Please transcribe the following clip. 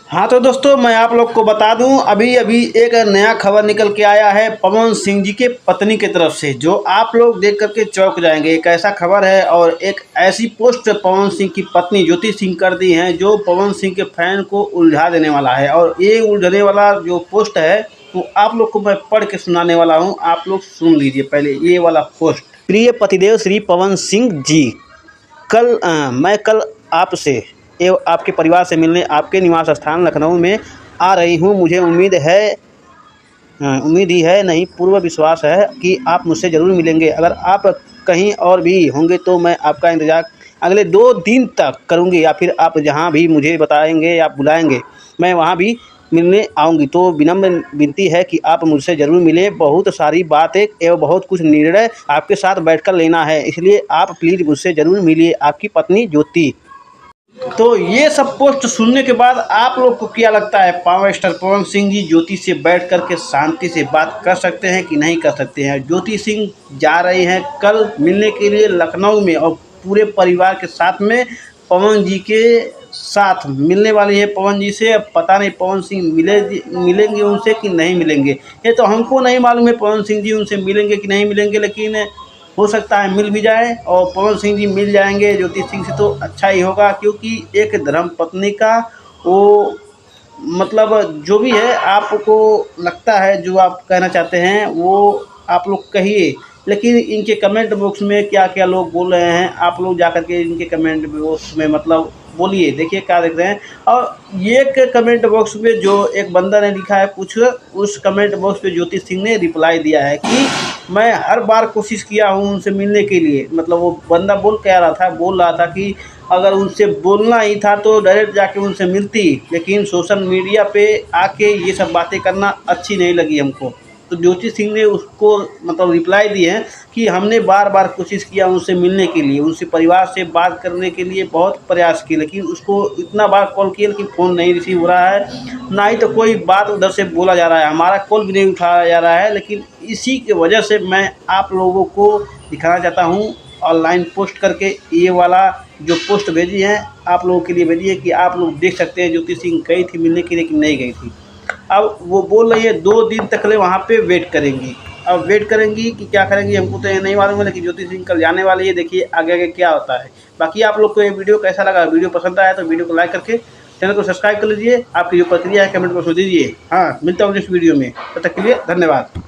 हाँ तो दोस्तों मैं आप लोग को बता दूं, अभी अभी एक नया खबर निकल के आया है पवन सिंह जी के पत्नी की तरफ से, जो आप लोग देख करके चौंक जाएंगे। एक ऐसा खबर है और एक ऐसी पोस्ट पवन सिंह की पत्नी ज्योति सिंह कर दी है जो पवन सिंह के फैन को उलझा देने वाला है। और ये उलझने वाला जो पोस्ट है तो आप लोग को मैं पढ़ के सुनाने वाला हूँ, आप लोग सुन लीजिए पहले ये वाला पोस्ट। प्रिय पतिदेव श्री पवन सिंह जी, मैं कल आपसे एवं आपके परिवार से मिलने आपके निवास स्थान लखनऊ में आ रही हूँ। मुझे उम्मीद ही है नहीं, पूर्ण विश्वास है कि आप मुझसे ज़रूर मिलेंगे। अगर आप कहीं और भी होंगे तो मैं आपका इंतज़ार अगले 2 दिन तक करूँगी, या फिर आप जहाँ भी मुझे बताएंगे या बुलाएंगे मैं वहाँ भी मिलने आऊँगी। तो विनम्र विनती है कि आप मुझसे ज़रूर मिलें। बहुत सारी बातें एवं बहुत कुछ निर्णय आपके साथ बैठकर लेना है, इसलिए आप प्लीज़ मुझसे ज़रूर मिलिए। आपकी पत्नी ज्योति। तो ये सब पोस्ट सुनने के बाद आप लोग को क्या लगता है, पावर स्टार पवन सिंह जी ज्योति से बैठ कर के शांति से बात कर सकते हैं कि नहीं कर सकते हैं? ज्योति सिंह जा रही हैं कल मिलने के लिए लखनऊ में, और पूरे परिवार के साथ में पवन जी के साथ मिलने वाली है पवन जी से। अब पता नहीं पवन सिंह मिलेंगे उनसे कि नहीं मिलेंगे, ये तो हमको नहीं मालूम है पवन सिंह जी उनसे मिलेंगे कि नहीं मिलेंगे, लेकिन हो सकता है मिल भी जाए और पवन सिंह जी मिल जाएंगे ज्योति सिंह से तो अच्छा ही होगा। क्योंकि एक धर्म पत्नी का वो मतलब जो भी है आपको लगता है, जो आप कहना चाहते हैं वो आप लोग कहिए। लेकिन इनके कमेंट बॉक्स में क्या क्या लोग बोल रहे हैं, आप लोग जा कर के इनके कमेंट बॉक्स में मतलब बोलिए, देखिए क्या देख रहे हैं। और ये कमेंट बॉक्स में जो एक बंदा ने लिखा है कुछ, उस कमेंट बॉक्स पे ज्योति सिंह ने रिप्लाई दिया है कि मैं हर बार कोशिश किया हूँ उनसे मिलने के लिए। मतलब वो बंदा बोल रहा था कि अगर उनसे बोलना ही था तो डायरेक्ट जाके उनसे मिलती, लेकिन सोशल मीडिया पे आके ये सब बातें करना अच्छी नहीं लगी हमको। तो ज्योति सिंह ने उसको मतलब रिप्लाई दी है कि हमने बार बार कोशिश किया उनसे मिलने के लिए, उनसे परिवार से बात करने के लिए बहुत प्रयास किए, लेकिन उसको इतना बार कॉल किया कि फ़ोन नहीं रिसीव हो रहा है, ना ही तो कोई बात उधर से बोला जा रहा है, हमारा कॉल भी नहीं उठाया जा रहा है। लेकिन इसी की वजह से मैं आप लोगों को दिखाना चाहता हूँ ऑनलाइन पोस्ट करके, ये वाला जो पोस्ट भेजी है आप लोगों के लिए भेजी है कि आप लोग देख सकते हैं ज्योति सिंह गई थी मिलने के लिए कि नहीं गई थी। अब वो बोल रही है 2 दिन तक ले वहाँ पे वेट करेंगी। अब वेट करेंगी कि क्या करेंगी हमको तो ये नहीं मालूम है, लेकिन ज्योति सिंह कल जाने वाली है। देखिए आगे आगे क्या होता है। बाकी आप लोग को ये वीडियो कैसा लगा? वीडियो पसंद आया तो वीडियो को लाइक करके चैनल को सब्सक्राइब कर लीजिए। आपकी जो प्रक्रिया है कमेंट बॉक्स में दीजिए। हाँ, मिलता हूँ नेक्स्ट वीडियो में, तब तक के लिए धन्यवाद।